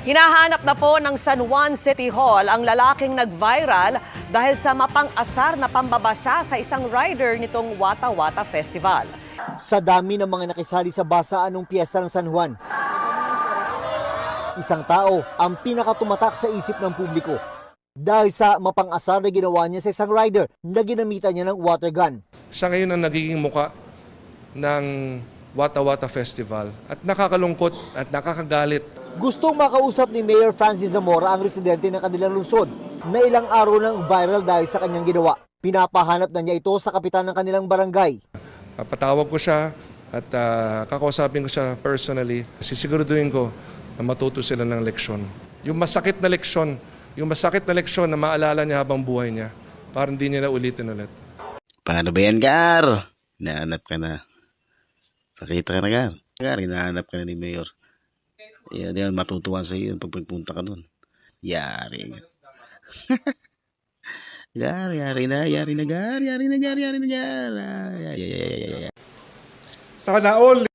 Hinahanap na po ng San Juan City Hall ang lalaking nag-viral dahil sa mapang-asar na pambabasa sa isang rider nitong Wata Wata Festival. Sa dami ng mga nakisali sa basaan ng piyesta ng San Juan, isang tao ang pinakatumatak sa isip ng publiko dahil sa mapang-asar na ginawa niya sa isang rider na ginamitan niya ng water gun. Siya ngayon ang nagiging muka ng Wata Wata Festival at nakakalungkot at nakakagalit. Gustong makausap ni Mayor Francis Zamora ang residente ng kanilang lungsod na ilang araw nang viral dahil sa kanyang ginawa. Pinapahanap na niya ito sa kapitan ng kanilang barangay. Patawag ko siya at kakausapin ko siya personally. Sisiguraduhin ko na matuto sila ng leksyon. Yung masakit na leksyon na maalala niya habang buhay niya para hindi niya na ulitin ulit. Paano ba yan, Gar? Hinahanap ka na. Pakita ka na, Gar. Gar, hinahanap ka na ni Mayor. Yan, matutuwa sa iyo pag pagpunta ka doon. Yari. Yari na, Gar. Yari na, Gar. Sana all.